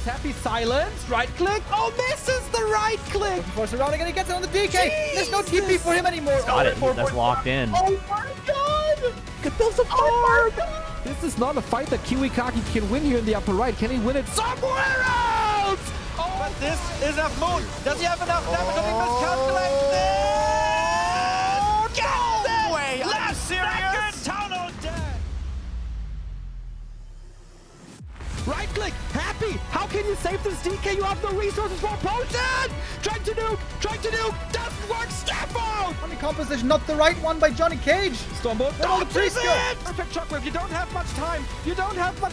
is Happy silenced. Right click. Oh, misses the right click. Before surrounding and he gets it on the DK. There's no TP for him anymore. Got it. That's locked in. Oh my god. Could build some farm. This is not a fight that Kiwikaki can win here in the upper right. Can he win it somewhere else? Oh, but this is a moon. Does he have enough damage? Does he miscalculate this? No way! Last serious tunnel dead. Right click, Happy. How can you save this DK? You have no resources for a potion. Trying to nuke. Doesn't work. Step out. Funny composition, not the right one by Johnny Cage. Stormbolt. All the trees go. Perfect shockwave. You don't have much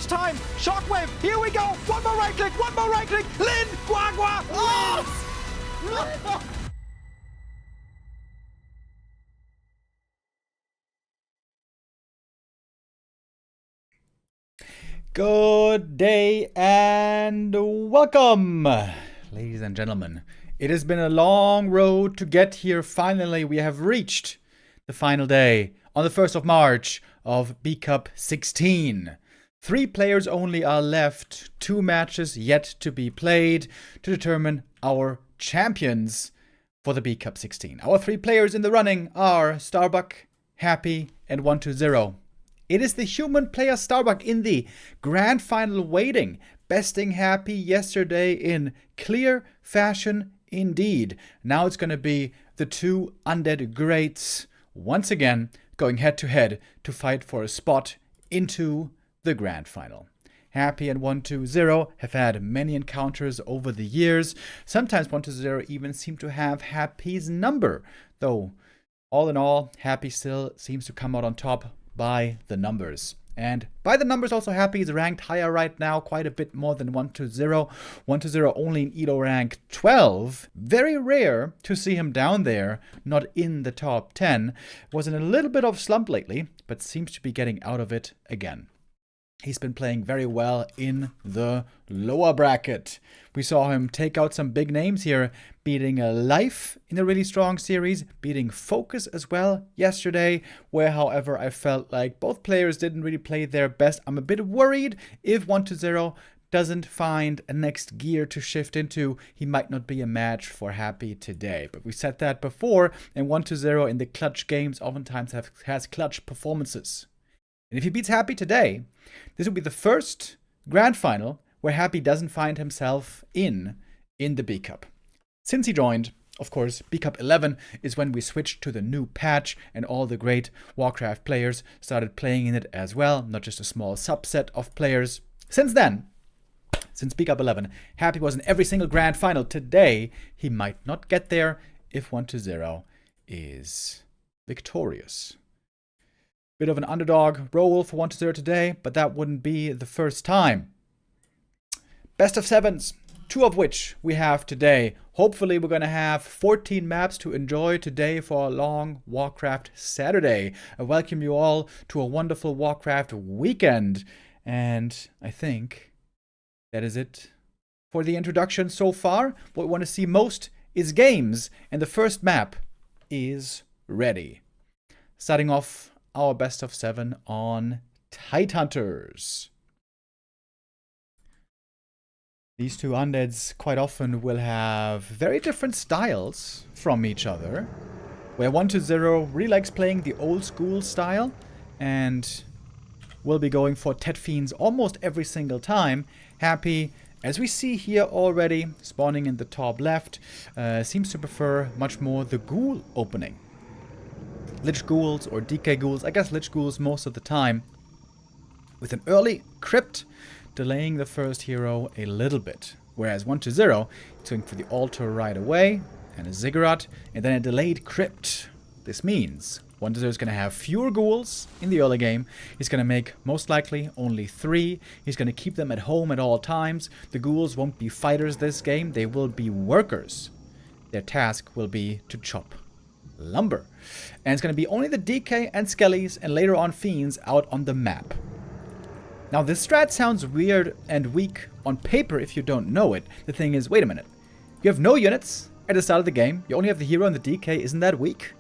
time. Shockwave. Here we go. One more right click. Lin. Guagua. Oh! Good day and welcome, ladies and gentlemen. It has been a long road to get here. Finally, we have reached the final day on the 1st of March of B Cup 16. 3 players only are left, 2 matches yet to be played to determine our champions for the B Cup 16. Our 3 players in the running are Starbuck, Happy, and 120. It is the human player Starbuck in the grand final waiting, besting Happy yesterday in clear fashion indeed. Now it's going to be the 2 undead greats once again going head to head to fight for a spot into the grand final. Happy and 120 have had many encounters over the years. Sometimes 120 even seem to have Happy's number, though all in all, Happy still seems to come out on top by the numbers. And by the numbers also, Happy is ranked higher right now, quite a bit more than 120. 120 only in ELO rank 12. Very rare to see him down there, not in the top 10. Was in a little bit of slump lately, but seems to be getting out of it again. He's been playing very well in the lower bracket. We saw him take out some big names here, beating Life in a really strong series, beating Focus as well yesterday, where, however, I felt like both players didn't really play their best. I'm a bit worried if 120 doesn't find a next gear to shift into, he might not be a match for Happy today. But we said that before, and 120 in the clutch games oftentimes has clutch performances. And if he beats Happy today, this will be the first grand final where Happy doesn't find himself in the B Cup. Since he joined, of course, B Cup 11 is when we switched to the new patch and all the great Warcraft players started playing in it as well, not just a small subset of players. Since then, since B Cup 11, Happy was in every single grand final. Today, he might not get there if 120 is victorious. Bit of an underdog role for 120 today, but that wouldn't be the first time. Best of 7s, 2 of which we have today. Hopefully we're going to have 14 maps to enjoy today for a long Warcraft Saturday. I welcome you all to a wonderful Warcraft weekend. And I think that is it for the introduction so far. What we want to see most is games, and the first map is ready. Starting off our best of 7 on Tidehunters. These 2 undeads quite often will have very different styles from each other, where 120 really likes playing the old school style and will be going for Tet Fiends almost every single time. Happy, as we see here already, spawning in the top left, seems to prefer much more the ghoul opening. Lich Ghouls or DK Ghouls, I guess Lich Ghouls most of the time, with an early Crypt delaying the first hero a little bit. Whereas 120 is going for the altar right away, and a Ziggurat, and then a delayed Crypt. This means 120 is going to have fewer Ghouls in the early game. He's going to make, most likely, only 3. He's going to keep them at home at all times. The Ghouls won't be fighters this game, they will be workers. Their task will be to chop lumber. And it's going to be only the DK and Skellies and later on Fiends out on the map. Now this strat sounds weird and weak on paper if you don't know it. The thing is, wait a minute. You have no units at the start of the game. You only have the hero and the DK. Isn't that weak?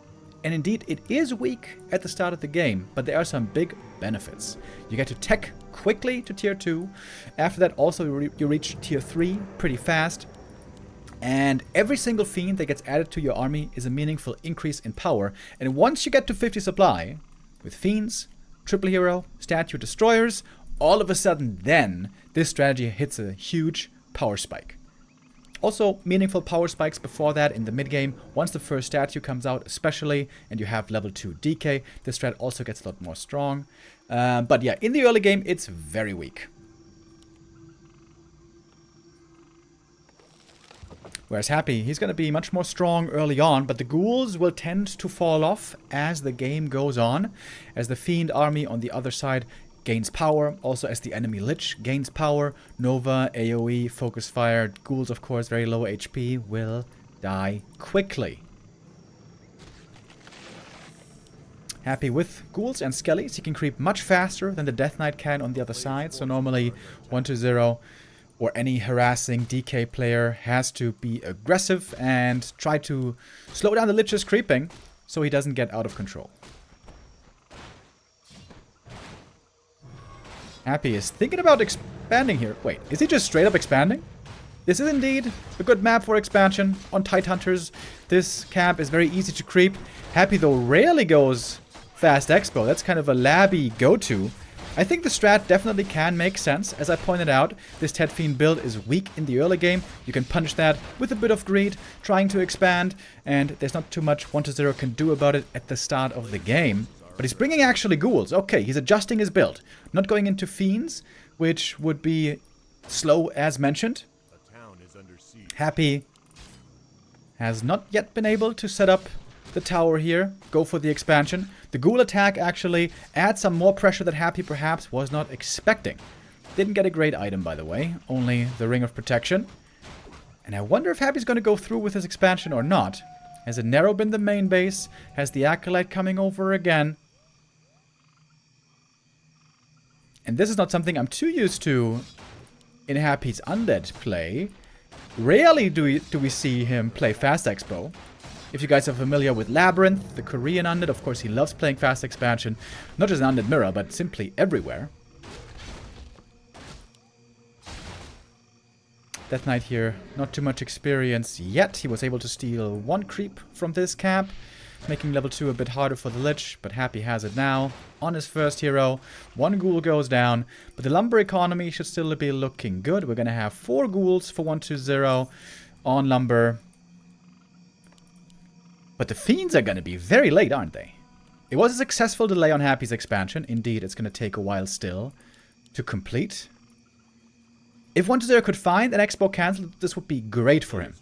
And indeed, it is weak at the start of the game, but there are some big benefits. You get to tech quickly to tier 2. After that, also you reach tier 3 pretty fast. And every single fiend that gets added to your army is a meaningful increase in power. And once you get to 50 supply, with fiends, triple hero, statue destroyers, all of a sudden then, this strategy hits a huge power spike. Also, meaningful power spikes before that in the mid-game. Once the first statue comes out especially, and you have level 2 DK, this strat also gets a lot more strong. But yeah, in the early game, it's very weak. Whereas Happy, he's going to be much more strong early on, but the ghouls will tend to fall off as the game goes on, as the fiend army on the other side gains power, also as the enemy lich gains power. Nova, AoE, focus fire, ghouls of course, very low HP, will die quickly. Happy with ghouls and skellies, he can creep much faster than the Death Knight can on the other side, so normally 1-0 or any harassing DK player has to be aggressive and try to slow down the lich's creeping so he doesn't get out of control. Happy is thinking about expanding here. Wait, is he just straight up expanding? This is indeed a good map for expansion on Tidehunters. This camp is very easy to creep. Happy though rarely goes fast expo. That's kind of a labby go-to. I think the strat definitely can make sense. As I pointed out, this Ted Fiend build is weak in the early game. You can punish that with a bit of greed, trying to expand, and there's not too much 1-0 can do about it at the start of the game. But he's bringing actually ghouls. Okay, he's adjusting his build. Not going into fiends, which would be slow as mentioned. Happy has not yet been able to set up the tower here, go for the expansion. The ghoul attack actually adds some more pressure that Happy perhaps was not expecting. Didn't get a great item, by the way, only the Ring of Protection. And I wonder if Happy's going to go through with his expansion or not. Has a narrow been the main base, has the Acolyte coming over again. And this is not something I'm too used to in Happy's undead play. Rarely do we see him play fast expo. If you guys are familiar with Labyrinth, the Korean undead, of course he loves playing fast expansion. Not just in Undead Mirror, but simply everywhere. Death Knight here, not too much experience yet. He was able to steal one creep from this camp, making level 2 a bit harder for the Lich, but Happy has it now. On his first hero, one ghoul goes down, but the lumber economy should still be looking good. We're going to have 4 ghouls for 1-0 on lumber. But the fiends are going to be very late, aren't they? It was a successful delay on Happy's expansion. Indeed, it's going to take a while still to complete. If 1-0 could find an expo cancel, this would be great for him.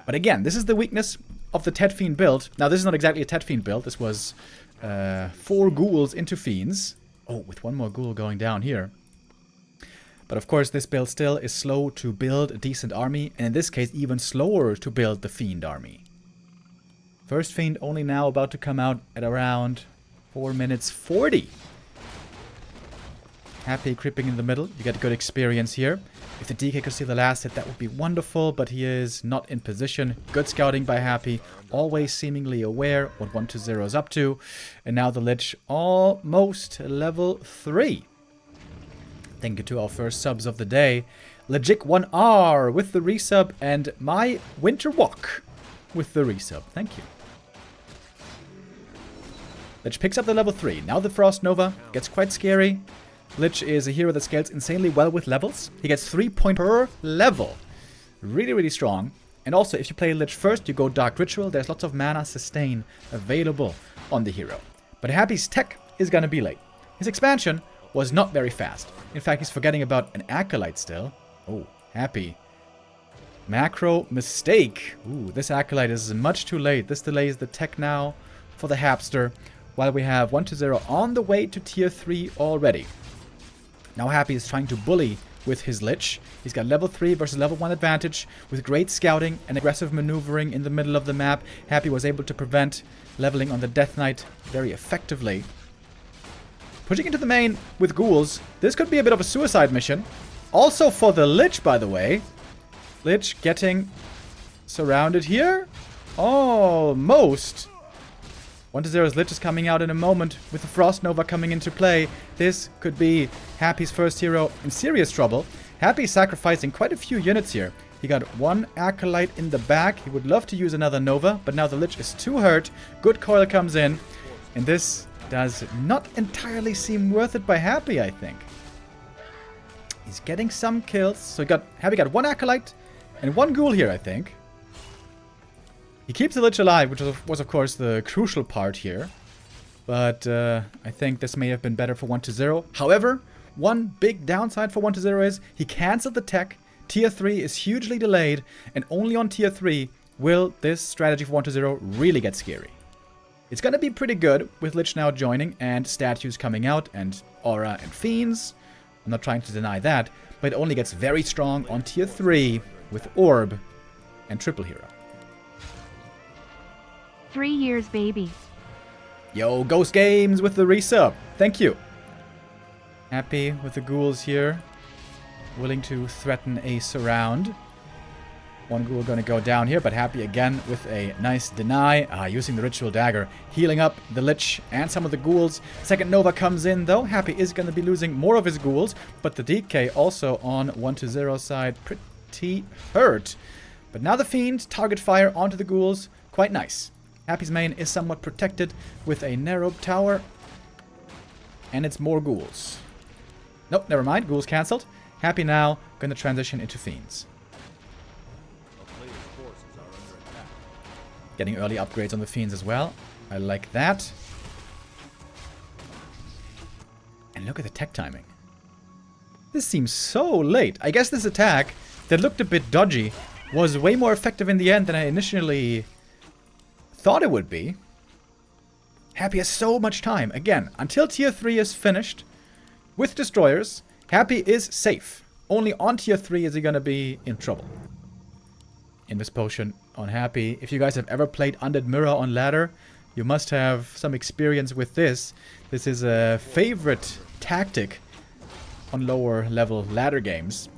But again, this is the weakness of the Ted Fiend build. Now, this is not exactly a Ted Fiend build. This was 4 ghouls into fiends. Oh, with one more ghoul going down here. But of course, this build still is slow to build a decent army. And in this case, even slower to build the Fiend army. First Fiend only now about to come out at around 4 minutes 40. Happy creeping in the middle. You get good experience here. If the DK could steal the last hit, that would be wonderful, but he is not in position. Good scouting by Happy. Always seemingly aware what 1-0 is up to. And now the Lich almost level 3. Thank you to our first subs of the day. Legic1R with the resub and my Winter Walk with the resub. Thank you. Lich picks up the level 3. Now the Frost Nova gets quite scary. Lich is a hero that scales insanely well with levels. He gets 3 points per level. Really, really strong. And also, if you play Lich first, you go Dark Ritual. There's lots of mana sustain available on the hero. But Happy's tech is going to be late. His expansion was not very fast. In fact, he's forgetting about an Acolyte still. Oh, Happy. Macro mistake. Ooh, this Acolyte is much too late. This delays the tech now for the Hapster. While we have 1-0 on the way to tier 3 already. Now Happy is trying to bully with his Lich. He's got level 3 versus level 1 advantage. With great scouting and aggressive maneuvering in the middle of the map, Happy was able to prevent leveling on the Death Knight very effectively. Pushing into the main with ghouls. This could be a bit of a suicide mission. Also for the Lich, by the way. Lich getting surrounded here. Almost. 1-0's Lich is coming out in a moment with the Frost Nova coming into play. This could be Happy's first hero in serious trouble. Happy sacrificing quite a few units here. He got one Acolyte in the back. He would love to use another Nova, but now the Lich is too hurt. Good coil comes in, and this does not entirely seem worth it by Happy, I think. He's getting some kills. So Happy got one Acolyte and one Ghoul here, I think. He keeps the Lich alive, which was of course the crucial part here. But I think this may have been better for 1-0. However, one big downside for 1-0 is he cancelled the tech. Tier 3 is hugely delayed, and only on Tier 3 will this strategy for 1-0 really get scary. It's going to be pretty good with Lich now joining and statues coming out and Aura and Fiends. I'm not trying to deny that, but it only gets very strong on Tier 3 with Orb and Triple Hero. 3 years, baby. Yo, Ghost Games with the resub. Thank you. Happy with the ghouls here. Willing to threaten a surround. One ghoul going to go down here, but Happy again with a nice deny. Using the Ritual Dagger. Healing up the Lich and some of the ghouls. Second Nova comes in, though. Happy is going to be losing more of his ghouls, but the DK also on 1-0 side pretty hurt. But now the Fiend, target fire onto the ghouls. Quite nice. Happy's main is somewhat protected with a narrow tower. And it's more ghouls. Nope, never mind. Ghouls cancelled. Happy now going to transition into Fiends. Getting early upgrades on the Fiends as well. I like that. And look at the tech timing. This seems so late. I guess this attack that looked a bit dodgy was way more effective in the end than I initially thought it would be. Happy has so much time. Again, until Tier 3 is finished with Destroyers, Happy is safe. Only on Tier 3 is he going to be in trouble. Invis Potion on Happy. If you guys have ever played Undead Mirror on ladder, you must have some experience with this. This is a favorite tactic on lower level ladder games.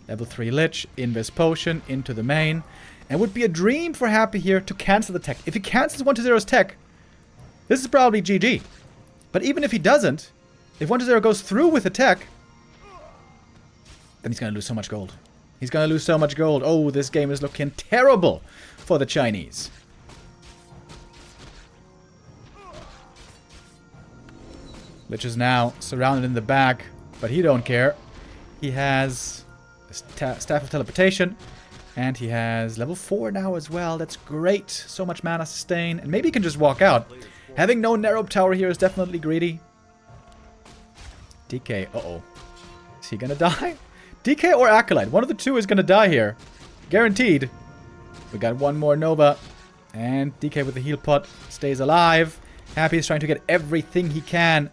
Level 3 Lich, Invis Potion into the main. And would be a dream for Happy here to cancel the tech. If he cancels 1-0's tech, this is probably GG. But even if he doesn't, if 1-0 goes through with the tech, then he's going to lose so much gold. He's going to lose so much gold. Oh, this game is looking terrible for the Chinese. Lich is now surrounded in the back, but he don't care. He has a Staff of Teleportation. And he has level 4 now as well. That's great. So much mana sustain. And maybe he can just walk out. Having no narrow tower here is definitely greedy. DK. Uh-oh. Is he going to die? DK or Acolyte. One of the two is going to die here. Guaranteed. We got one more Nova. And DK with the heal pot stays alive. Happy is trying to get everything he can.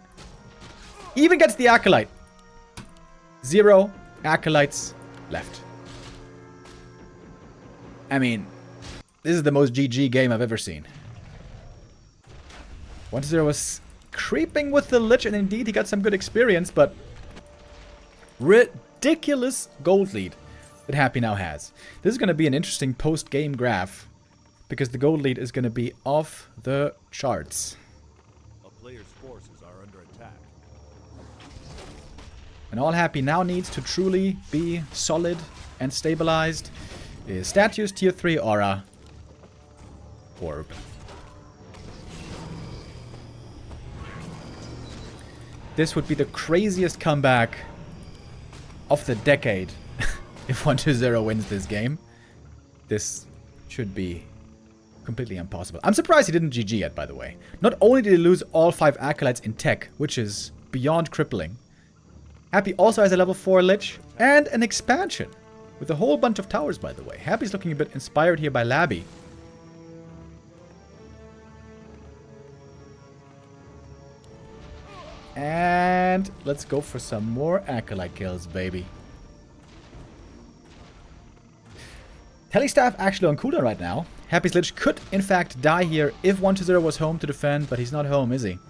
Even gets the Acolyte. 0 Acolytes left. I mean, this is the most GG game I've ever seen. 1-0 was creeping with the Lich, and indeed he got some good experience, but ridiculous gold lead that Happy now has. This is going to be an interesting post-game graph, because the gold lead is going to be off the charts. A player's forces are under attack. And all Happy now needs to truly be solid and stabilized is statues, Tier 3 Aura, Orb. This would be the craziest comeback of the decade if 1-0 wins this game. This should be completely impossible. I'm surprised he didn't GG yet, by the way. Not only did he lose all 5 Acolytes in tech, which is beyond crippling, Happy also has a level 4 Lich and an expansion. With a whole bunch of towers, by the way. Happy's looking a bit inspired here by Labby. And let's go for some more Acolyte kills, baby. Telestaff actually on cooldown right now. Happy's Lich could, in fact, die here if 1-0 was home to defend, but he's not home, is he?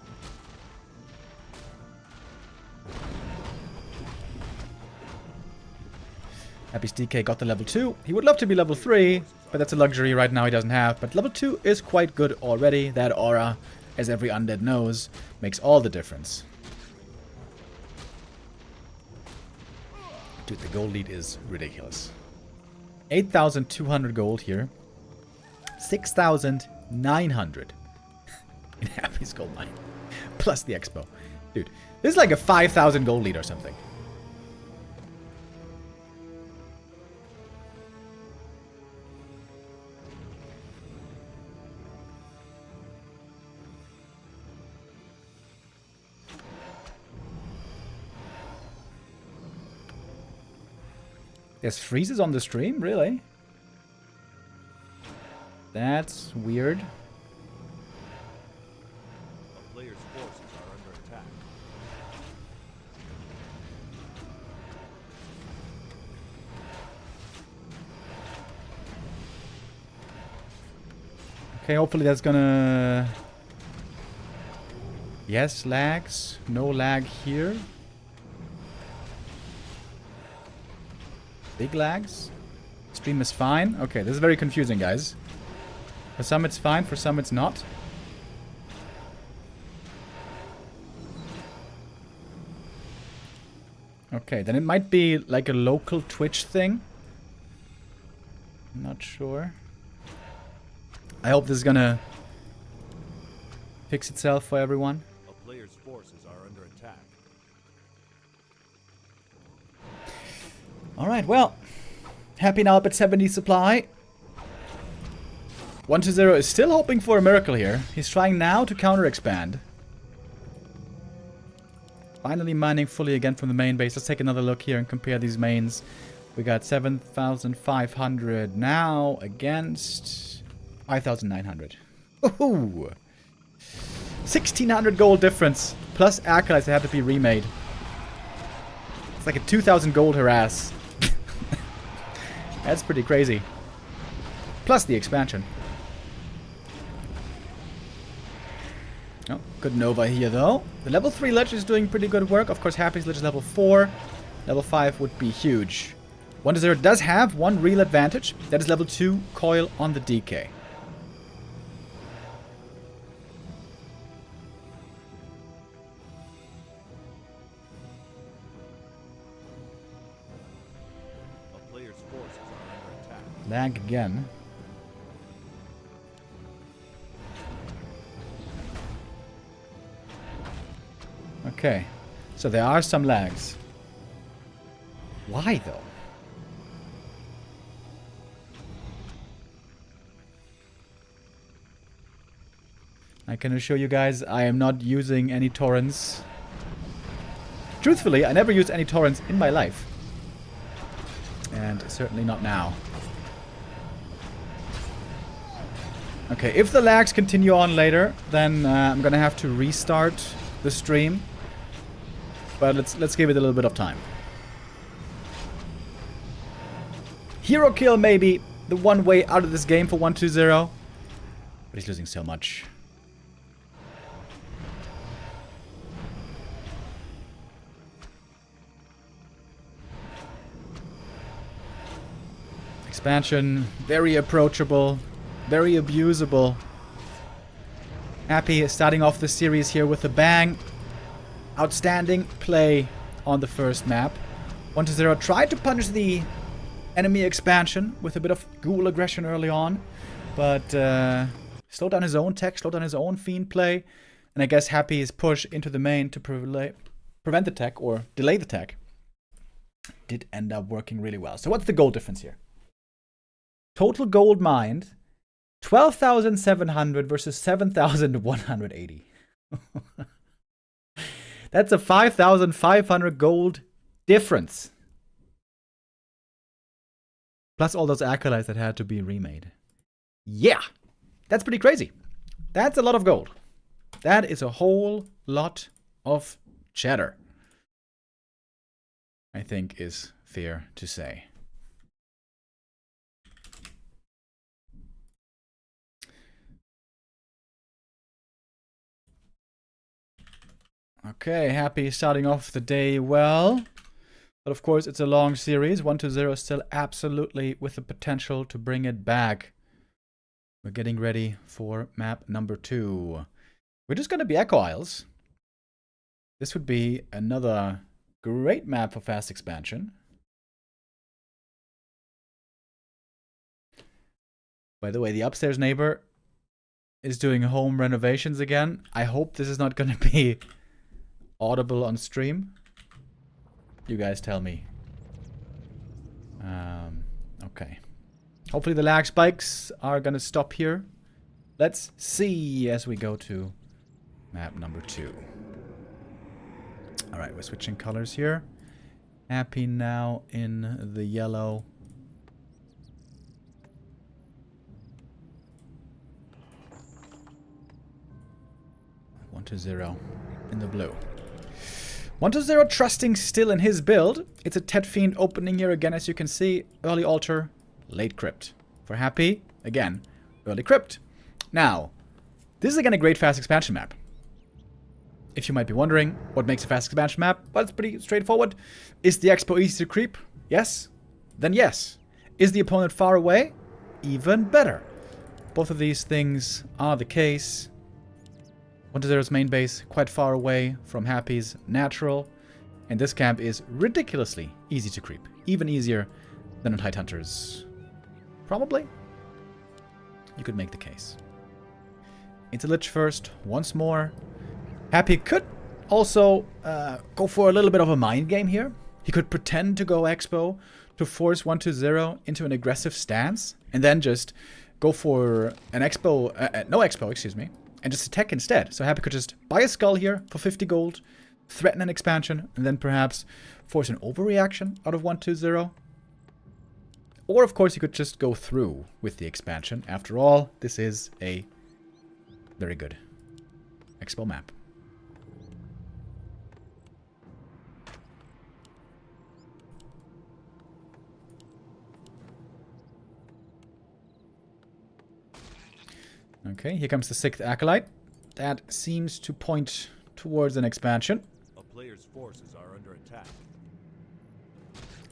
Happy's DK got the level 2. He would love to be level 3, but that's a luxury right now he doesn't have. But level 2 is quite good already. That aura as every undead knows, makes all the difference. Dude, the gold lead is ridiculous. 8,200 gold here. 6,900 in Happy's gold mine. Plus the expo. Dude, this is like a 5,000 gold lead or something. There's freezes on the stream? Really? That's weird. A player's forces are under attack. Okay, hopefully that's gonna... Yes, lags. No lag here. Big lags. Stream is fine. Okay, this is very confusing, guys. For some it's fine, for some it's not. Okay, then it might be like a local Twitch thing. Not sure. I hope this is gonna fix itself for everyone. A player's forces are under attack. Alright, well. Happy now up at 70 supply. 120 is still hoping for a miracle here. He's trying now to counter expand. Finally mining fully again from the main base. Let's take another look here and compare these mains. We got 7,500 now against 5,900. Ooh! 1,600 gold difference. Plus acolytes that have to be remade. It's like a 2,000 gold harass. That's pretty crazy. Plus the expansion. Oh, good Nova here though. The level 3 Lich is doing pretty good work. Of course, Happy's Lich is level 4. Level 5 would be huge. 120 does have one real advantage. That is level 2 Coil on the DK. Lag again. Okay, so there are some lags. Why though? I can assure you guys I am not using any torrents. Truthfully, I never used any torrents in my life. And certainly not now. Okay, if the lags continue on later, then I'm gonna have to restart the stream. But let's give it a little bit of time. Hero kill maybe the one way out of this game for 120. But he's losing so much. Expansion, very approachable. Very abusable. Happy is starting off the series here with a bang. Outstanding play on the first map. 120 tried to punish the enemy expansion with a bit of ghoul aggression early on. But slowed down his own tech, slowed down his own fiend play. And I guess Happy's push into the main to prevent the tech or delay the tech did end up working really well. So what's the gold difference here? Total gold mined. 12,700 versus 7,180. That's a 5,500 gold difference. Plus all those acolytes that had to be remade. Yeah, that's pretty crazy. That's a lot of gold. That is a whole lot of cheddar, I think is fair to say. Okay, Happy starting off the day well. But of course, it's a long series. 120 still absolutely with the potential to bring it back. We're getting ready for map number 2. We're just going to be Echo Isles. This would be another great map for fast expansion. By the way, the upstairs neighbor is doing home renovations again. I hope this is not going to be audible on stream. You guys tell me. Okay. Hopefully the lag spikes are going to stop here. Let's see as we go to map number 2. Alright, we're switching colors here. Happy now in the yellow. One to 0 in the blue. 1 to 0 trusting still in his build. It's a Ted Fiend opening here again, as you can see. Early altar, late crypt. For Happy, again, early crypt. Now, this is again a great fast expansion map. If you might be wondering what makes a fast expansion map, well, it's pretty straightforward. Is the expo easy to creep? Yes? Then yes. Is the opponent far away? Even better. Both of these things are the case. 1 to 0's main base quite far away from Happy's natural. And this camp is ridiculously easy to creep. Even easier than on Tidehunters. Probably. You could make the case. Into Lich first, once more. Happy could also go for a little bit of a mind game here. He could pretend to go Expo to force 1 to 0 into an aggressive stance. And then just go for an Expo, no Expo, excuse me. And just attack instead. So Happy could just buy a skull here for 50 gold. Threaten an expansion. And then perhaps force an overreaction out of 1 to 0. Or of course he could just go through with the expansion. After all, this is a very good Expo map. Okay, here comes the 6th Acolyte. That seems to point towards an expansion. A player's forces are under attack.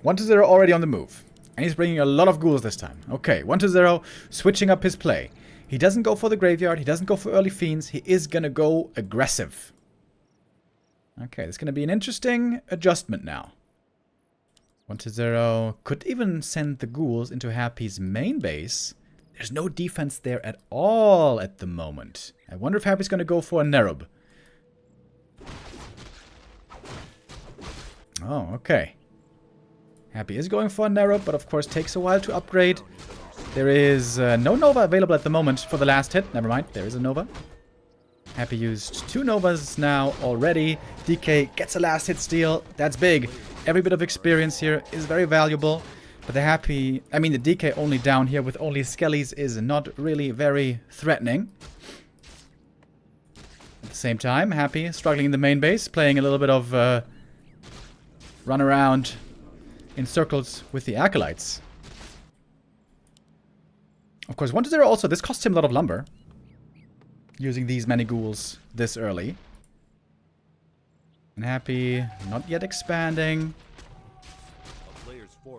1 to 0 already on the move. And he's bringing a lot of ghouls this time. Okay, 1 to 0, switching up his play. He doesn't go for the graveyard. He doesn't go for early fiends. He is going to go aggressive. Okay, this is going to be an interesting adjustment now. 1 to 0 could even send the ghouls into Happy's main base. There's no defense there at all at the moment. I wonder if Happy's going to go for a Nerub. Oh, okay. Happy is going for a Nerub, but of course takes a while to upgrade. There is no Nova available at the moment for the last hit. Never mind, there is a Nova. Happy used 2 Novas now already. DK gets a last hit steal. That's big. Every bit of experience here is very valuable. But the Happy, I mean the DK only down here with only Skellies is not really very threatening. At the same time, Happy struggling in the main base, playing a little bit of run around in circles with the Acolytes. Of course, 1 to 0 also, this costs him a lot of lumber. Using these many ghouls this early. And Happy not yet expanding.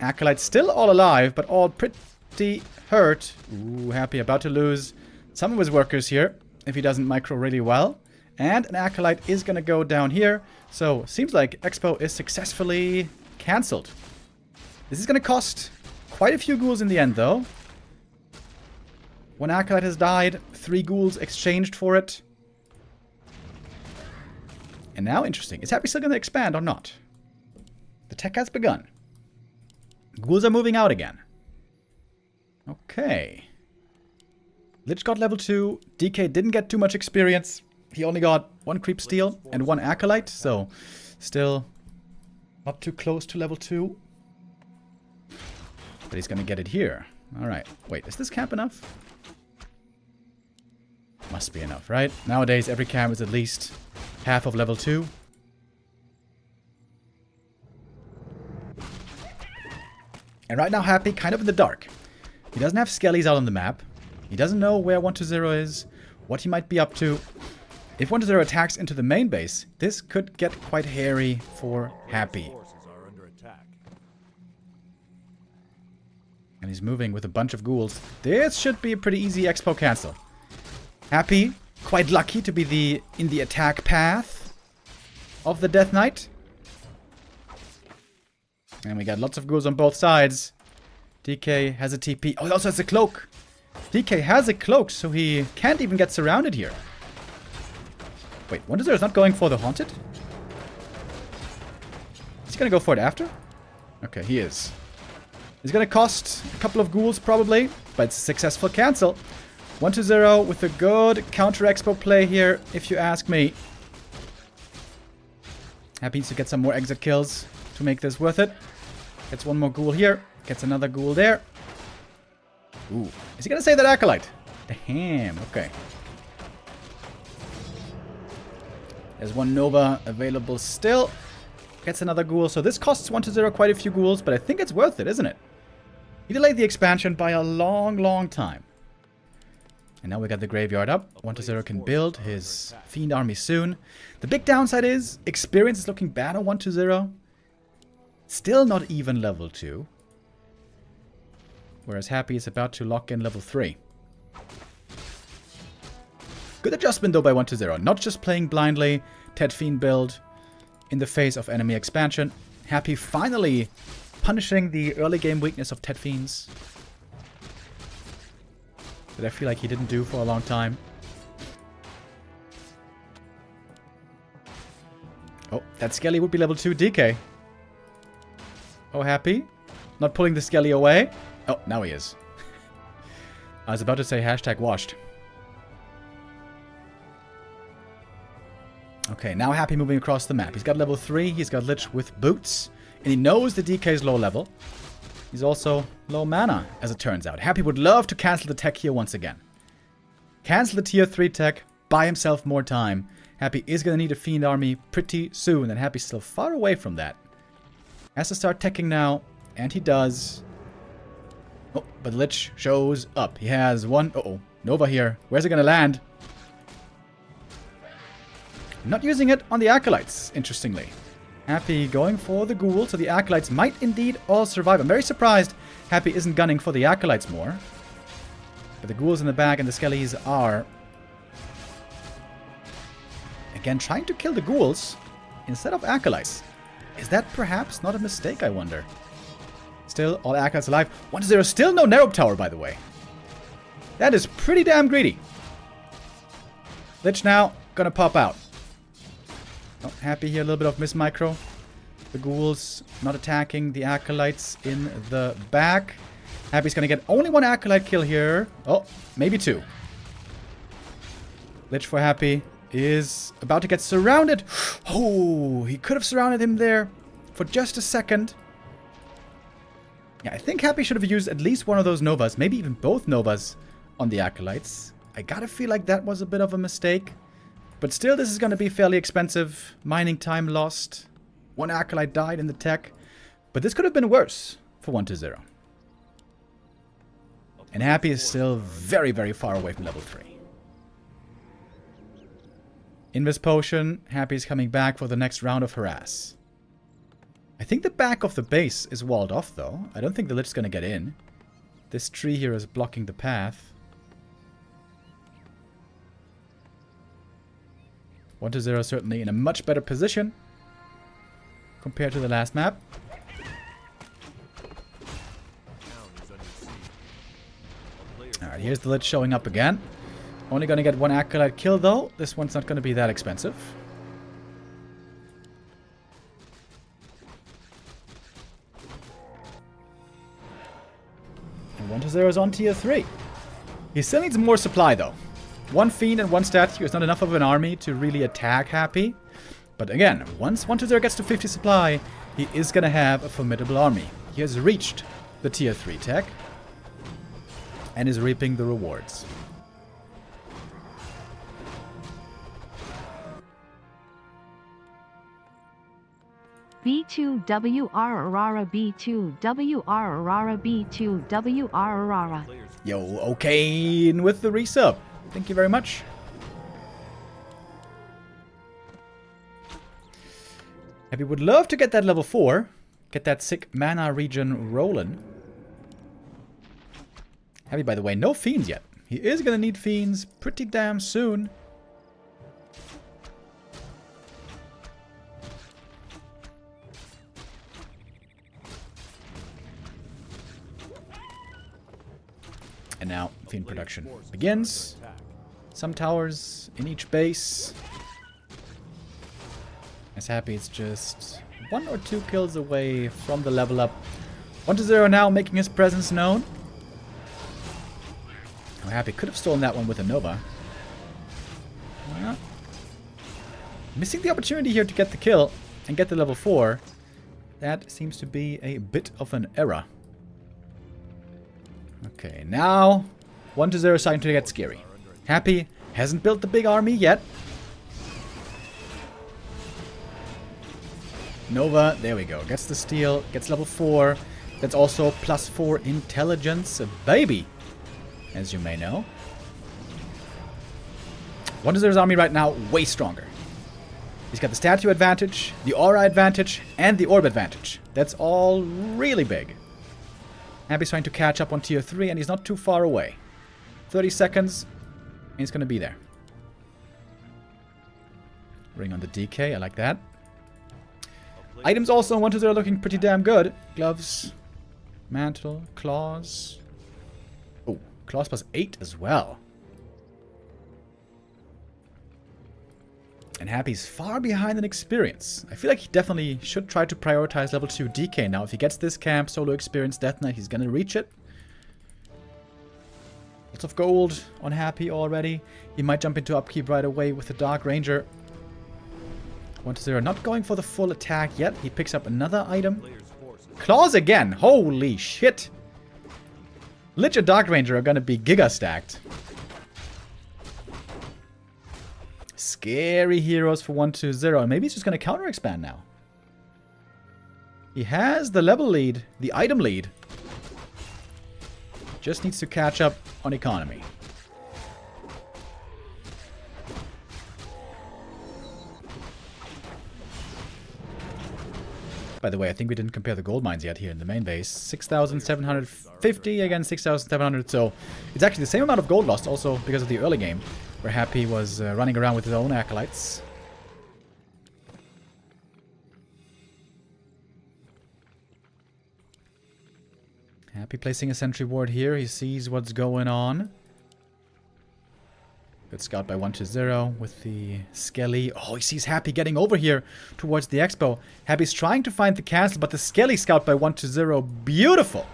Acolyte still all alive, but all pretty hurt. Ooh, Happy about to lose some of his workers here if he doesn't micro really well. And an Acolyte is going to go down here. So, seems like Expo is successfully cancelled. This is going to cost quite a few ghouls in the end, though. 1 Acolyte has died, 3 ghouls exchanged for it. And now, interesting, is Happy still going to expand or not? The tech has begun. Ghouls are moving out again. Okay. Lich got level 2. DK didn't get too much experience. He only got 1 creep steal and 1 Acolyte, so still not too close to level 2. But he's gonna get it here. Alright. Wait, is this camp enough? Must be enough, right? Nowadays, every camp is at least half of level 2. And right now, Happy kind of in the dark. He doesn't have Skellies out on the map. He doesn't know where 1 to 0 is, what he might be up to. If 1 to 0 attacks into the main base, this could get quite hairy for Happy. And he's moving with a bunch of ghouls. This should be a pretty easy Expo cancel. Happy quite lucky to be in the attack path of the Death Knight. And we got lots of ghouls on both sides. DK has a TP. Oh, he also has a cloak. DK has a cloak, so he can't even get surrounded here. Wait, Wonder Zero is not going for the Haunted? Is he going to go for it after? Okay, he is. It's going to cost a couple of ghouls, probably. But it's a successful cancel. 1-0 with a good counter-expo play here, if you ask me. Happy to get some more exit kills to make this worth it. Gets one more ghoul here. Gets another ghoul there. Ooh. Is he going to save that Acolyte? Damn. Okay. There's one Nova available still. Gets another ghoul. So this costs 1-0 quite a few ghouls, but I think it's worth it, isn't it? He delayed the expansion by a long, long time. And now we got the graveyard up. 1-0 can build his Fiend army soon. The big downside is experience is looking bad on 1-0. Still not even level 2. Whereas Happy is about to lock in level 3. Good adjustment though by 1-0. Not just playing blindly, Ted Fiend build in the face of enemy expansion. Happy finally punishing the early game weakness of Ted Fiends. That I feel like he didn't do for a long time. Oh, that Skelly would be level 2 DK. Oh, Happy. Not pulling the Skelly away. Oh, now he is. I was about to say hashtag washed. Okay, now Happy moving across the map. He's got level 3. He's got Lich with boots. And he knows the DK is low level. He's also low mana, as it turns out. Happy would love to cancel the tech here once again. Cancel the tier 3 tech. Buy himself more time. Happy is going to need a Fiend army pretty soon. And Happy's still far away from that. Has to start teching now. And he does. Oh, but Lich shows up. He has one. Uh-oh. Nova here. Where's it going to land? Not using it on the Acolytes, interestingly. Happy going for the Ghoul, so the Acolytes might indeed all survive. I'm very surprised Happy isn't gunning for the Acolytes more. But the Ghouls in the back and the Skellies are. Again, trying to kill the Ghouls instead of Acolytes. Is that perhaps not a mistake, I wonder? Still, all Acolytes alive. 1-0, still no Narrow Tower, by the way. That is pretty damn greedy. Lich now, gonna pop out. Oh, Happy here, a little bit of miss micro. The Ghouls not attacking the Acolytes in the back. Happy's gonna get only one Acolyte kill here. Oh, maybe 2. Lich for Happy is about to get surrounded. Oh, he could have surrounded him there for just a second. Yeah, I think Happy should have used at least one of those Novas, maybe even both Novas on the Acolytes. I gotta feel like that was a bit of a mistake. But still, this is going to be fairly expensive. Mining time lost. One Acolyte died in the tech. But this could have been worse for 1-0. And Happy is still very, very far away from level 3. Invis Potion. Happy is coming back for the next round of harass. I think the back of the base is walled off, though. I don't think the Lich is going to get in. This tree here is blocking the path. 1-0 certainly in a much better position compared to the last map. Alright, here's the Lich showing up again. Only going to get one Acolyte kill though. This one's not going to be that expensive. And 1-0 is on tier 3. He still needs more supply though. One Fiend and one statue is not enough of an army to really attack Happy. But again, once 1-0 gets to 50 supply, he is going to have a formidable army. He has reached the tier 3 tech and is reaping the rewards. B2WR Aurora B2WR Aurora B2WR Aurora. Yo, okay, and with the resub. Thank you very much. Happy would love to get that level 4. Get that sick mana regen rolling. Happy, by the way, no Fiends yet. He is going to need Fiends pretty damn soon. And now A Fiend player's production forces are begins. under attack. Some towers in each base. As Happy it's just 1 or 2 kills away from the level up. 1-0 now, making his presence known. Oh, Happy could have stolen that one with a Nova. Well, missing the opportunity here to get the kill and get the level 4. That seems to be a bit of an error. Okay, now 1-0 starting to get scary. Happy hasn't built the big army yet. Nova, there we go. Gets the steal, gets level 4. That's also +4 intelligence. A baby, as you may know. 1-0's army right now, way stronger. He's got the statue advantage, the aura advantage, and the orb advantage. That's all really big. Happy's trying to catch up on tier 3, and he's not too far away. 30 seconds, and he's going to be there. Ring on the DK, I like that. Items also on 1-0 looking pretty damn good. Gloves, mantle, claws. Oh, claws +8 as well. And Happy's far behind in experience. I feel like he definitely should try to prioritize level 2 DK now. If he gets this camp, solo experience, Death Knight, he's gonna reach it. Lots of gold on Happy already. He might jump into upkeep right away with the Dark Ranger. 1-0, not going for the full attack yet. He picks up another item. Claws again! Holy shit! Lich and Dark Ranger are gonna be giga stacked. Scary heroes for 1-0. And maybe he's just going to counter expand now. He has the level lead, the item lead. Just needs to catch up on economy. By the way, I think we didn't compare the gold mines yet here in the main base. 6,750 against 6,700. So it's actually the same amount of gold lost also because of the early game, where Happy was running around with his own acolytes. Happy placing a sentry ward here. He sees what's going on. Good scout by 1-0 with the Skelly. Oh, he sees Happy getting over here towards the expo. Happy's trying to find the castle, but the Skelly scout by 1-0. Beautiful.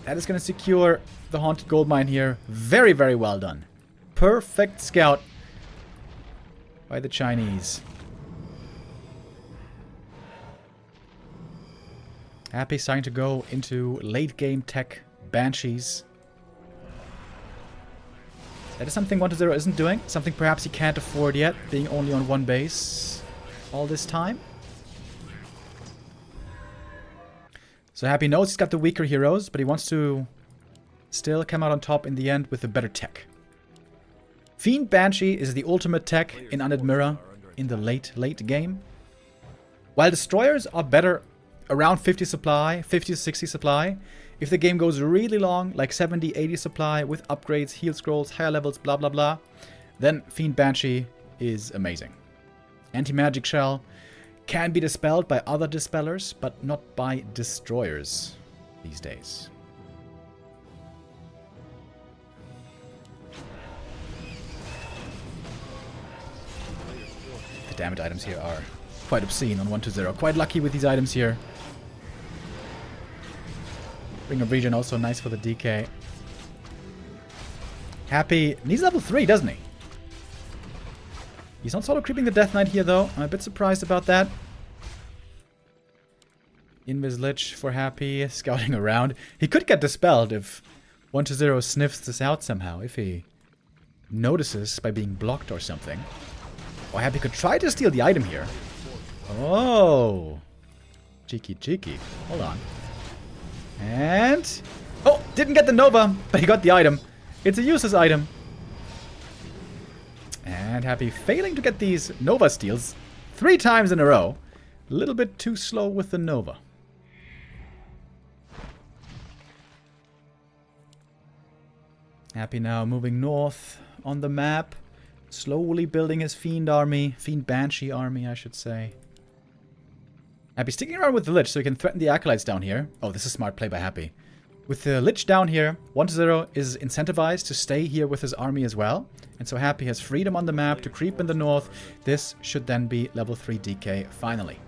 That is going to secure the Haunted Gold Mine here. Very, very well done. Perfect scout by the Chinese. Happy starting to go into late game tech Banshees. That is something 1-0 isn't doing. Something perhaps he can't afford yet, being only on one base all this time. So Happy knows he's got the weaker heroes, but he wants to still come out on top in the end with the better tech. Fiend Banshee is the ultimate tech in Undead Mirror in the late game. While Destroyers are better around 50 supply, 50 to 60 supply, if the game goes really long, like 70, 80 supply, with upgrades, heal scrolls, higher levels, blah blah blah, then Fiend Banshee is amazing. Anti-Magic Shell can be dispelled by other dispellers, but not by Destroyers these days. The damage items here are quite obscene on 1-0. Quite lucky with these items here. Ring of Regen also nice for the DK. Happy needs level 3, doesn't he? He's not solo creeping the Death Knight here though. I'm a bit surprised about that. Invis Lich for Happy, scouting around. He could get dispelled if 1-0 sniffs this out somehow. If he notices by being blocked or something. Or Happy could try to steal the item here. Oh. Cheeky, cheeky. Hold on. And... oh, didn't get the Nova, but he got the item. It's a useless item. And Happy failing to get these Nova steals 3 times in a row. A little bit too slow with the Nova. Happy now moving north on the map. Slowly building his Fiend army. Fiend Banshee army, I should say. Happy sticking around with the Lich so he can threaten the Acolytes down here. Oh, this is a smart play by Happy. With the Lich down here, 1-0 is incentivized to stay here with his army as well. And so Happy has freedom on the map to creep in the north. This should then be level 3 DK finally.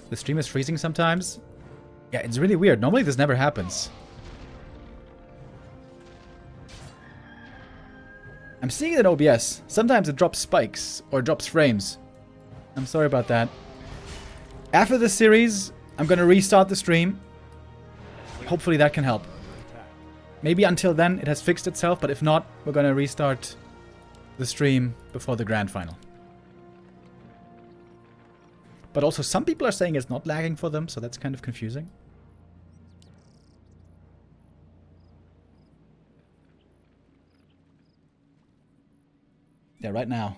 The stream is freezing sometimes. Yeah, it's really weird. Normally this never happens. I'm seeing it in OBS. Sometimes it drops spikes or drops frames. I'm sorry about that. After this series, I'm going to restart the stream. Hopefully that can help. Maybe until then it has fixed itself, but if not, we're going to restart the stream before the grand final. But also some people are saying it's not lagging for them, so that's kind of confusing. Yeah, right now.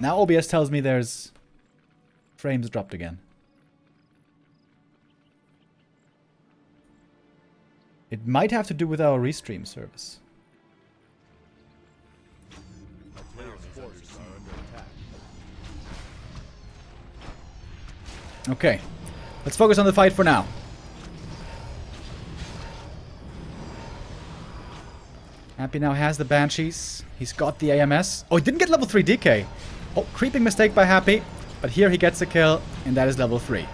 Now OBS tells me there's frames dropped again. It might have to do with our restream service. Our players' forces are under attack. Okay, let's focus on the fight for now. Happy now has the Banshees. He's got the AMS. Oh, he didn't get level 3 DK. Oh, creeping mistake by Happy. But here he gets a kill, and that is level 3.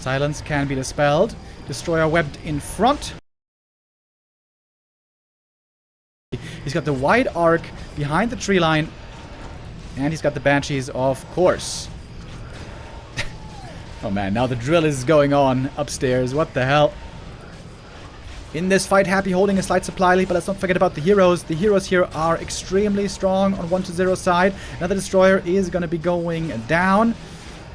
Silence can be dispelled. Destroyer webbed in front. He's got the wide arc behind the tree line. And he's got the Banshees, of course. Oh man, now the drill is going on upstairs. What the hell? In this fight, Happy holding a slight supply lead, but let's not forget about the heroes. The heroes here are extremely strong on 1-0 side. Another destroyer is going to be going down.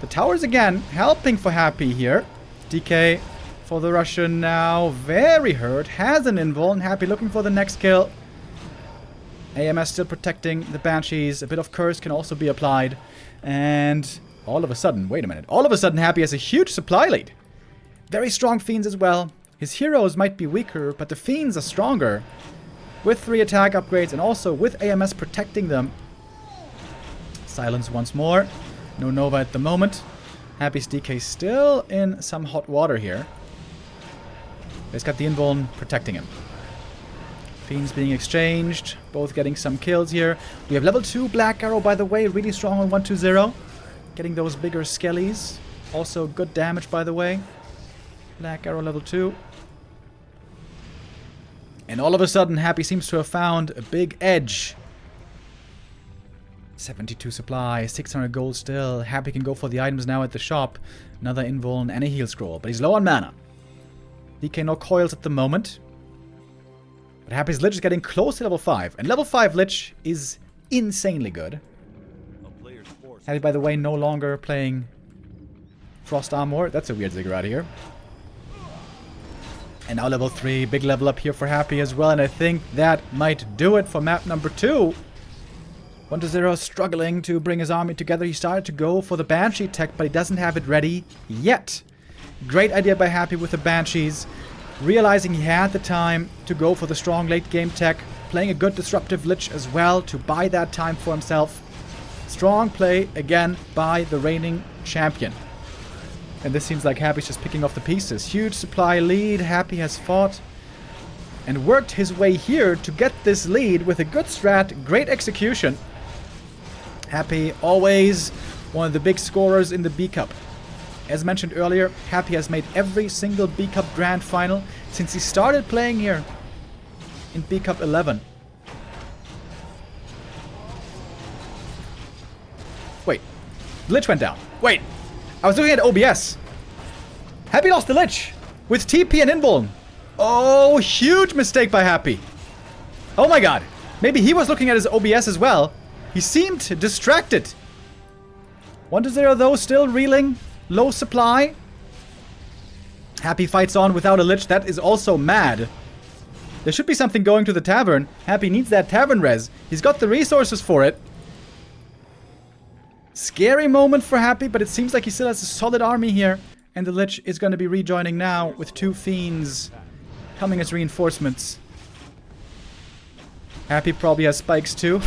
The towers again helping for Happy here. DK for the Russian now. Very hurt. Has an invul, and Happy looking for the next kill. AMS still protecting the Banshees. A bit of curse can also be applied. And all of a sudden, wait a minute. All of a sudden, Happy has a huge supply lead. Very strong Fiends as well. His heroes might be weaker, but the Fiends are stronger. With 3 attack upgrades and also with AMS protecting them. Silence once more. No Nova at the moment. Happy's DK still in some hot water here. He's got the Invuln protecting him. Fiends being exchanged. Both getting some kills here. We have level 2 Black Arrow, by the way. Really strong on 1-2-0. Getting those bigger skellies. Also good damage, by the way. Black Arrow level 2. And all of a sudden, Happy seems to have found a big edge. 72 supply, 600 gold still. Happy can go for the items now at the shop. Another invuln and a heal scroll. But he's low on mana. DK no coils at the moment. But Happy's Lich is getting close to level 5. And level 5 Lich is insanely good. Happy, by the way, no longer playing Frost Armor. That's a weird ziggurat here. And now level 3, big level up here for Happy as well, and I think that might do it for map number 2. 1-0 struggling to bring his army together. He started to go for the Banshee tech, but he doesn't have it ready yet. Great idea by Happy with the Banshees. Realizing he had the time to go for the strong late game tech. Playing a good disruptive Lich as well to buy that time for himself. Strong play again by the reigning champion. And this seems like Happy's just picking off the pieces. Huge supply lead. Happy has fought and worked his way here to get this lead with a good strat, great execution. Happy always one of the big scorers in the B Cup. As mentioned earlier, Happy has made every single B Cup Grand Final since he started playing here in B Cup 11. Wait, the Lich went down. Wait, I was looking at OBS. Happy lost the Lich with TP and Invuln. Oh, huge mistake by Happy. Oh my god. Maybe he was looking at his OBS as well. He seemed distracted. 1-0 though, still reeling. Low supply. Happy fights on without a Lich. That is also mad. There should be something going to the tavern. Happy needs that tavern res. He's got the resources for it. Scary moment for Happy, but it seems like he still has a solid army here. And the Lich is going to be rejoining now with 2 Fiends coming as reinforcements. Happy probably has spikes too.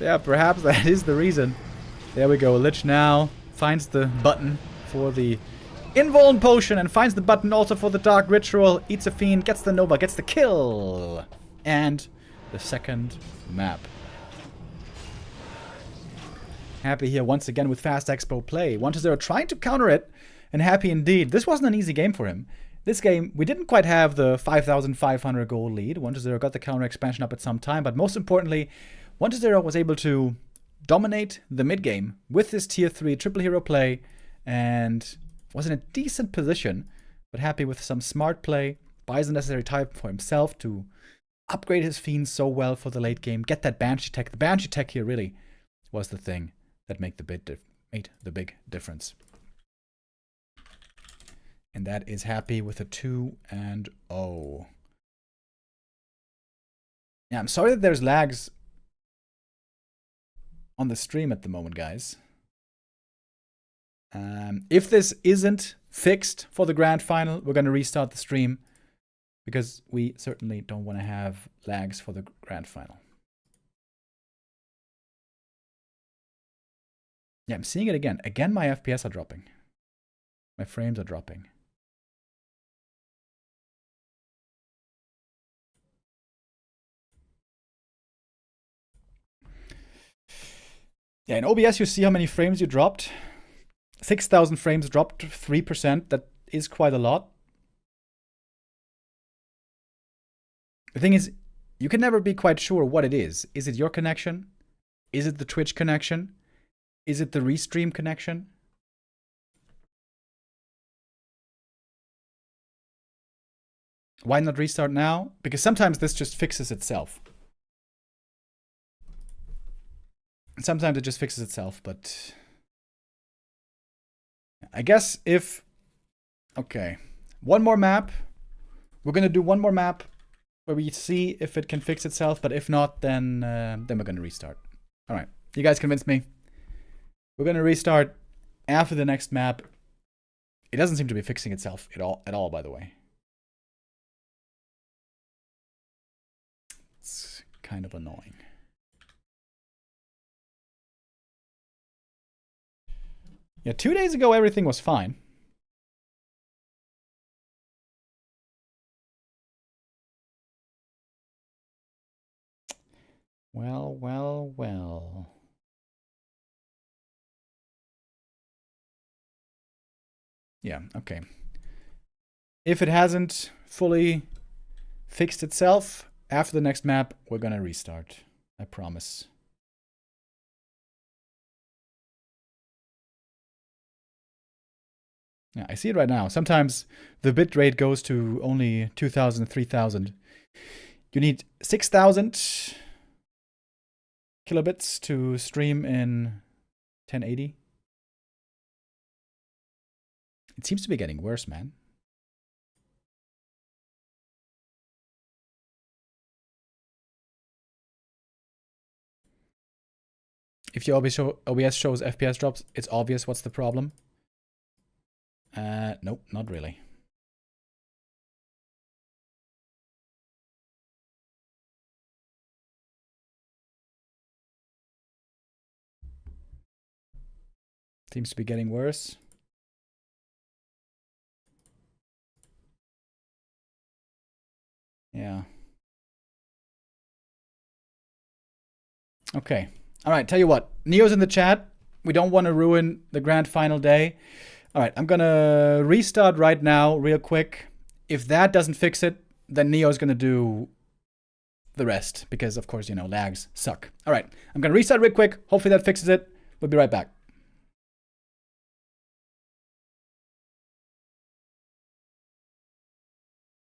Yeah, perhaps that is the reason. There we go. Lich now finds the button for the invuln potion and finds the button also for the dark ritual. Eats a fiend, gets the Nova, gets the kill. And the second map. Happy here once again with fast expo play. 1-0 trying to counter it. And Happy indeed. This wasn't an easy game for him. This game, we didn't quite have the 5,500 goal lead. 1-0 got the counter expansion up at some time. But most importantly, 1-0 was able to dominate the mid game with this tier 3 triple hero play. And was in a decent position. But Happy with some smart play. Buys the necessary time for himself to upgrade his fiends so well for the late game. Get that Banshee tech. The Banshee tech here really was the thing that made the big difference. And that is Happy with a 2-0. Yeah, I'm sorry that there's lags on the stream at the moment, guys. If this isn't fixed for the grand final, we're going to restart the stream because we certainly don't want to have lags for the grand final. Yeah, I'm seeing it again. Again, my FPS are dropping. My frames are dropping. Yeah, in OBS you see how many frames you dropped. 6,000 frames dropped, 3%. That is quite a lot. The thing is, you can never be quite sure what it is. Is it your connection? Is it the Twitch connection? Is it the Restream connection? Why not restart now? Because sometimes this just fixes itself. Sometimes it just fixes itself, but I guess if... Okay. One more map. We're going to do one more map where we see if it can fix itself, but if not, then we're going to restart. All right. You guys convinced me. We're going to restart after the next map. It doesn't seem to be fixing itself at all, by the way. It's kind of annoying. Yeah, 2 days ago, everything was fine. Well, well, well. Yeah, okay. If it hasn't fully fixed itself, after the next map, we're gonna restart. I promise. Yeah, I see it right now. Sometimes the bit rate goes to only 2,000, 3,000. You need 6,000 kilobits to stream in 1080. It seems to be getting worse, man. If your OBS shows FPS drops, it's obvious what's the problem. Nope, not really. Seems to be getting worse. Yeah. Okay. All right, tell you what. Neo's in the chat. We don't want to ruin the grand final day. All right, I'm going to restart right now real quick. If that doesn't fix it, then Neo's going to do the rest because, of course, you know, lags suck. All right, I'm going to restart real quick. Hopefully that fixes it. We'll be right back.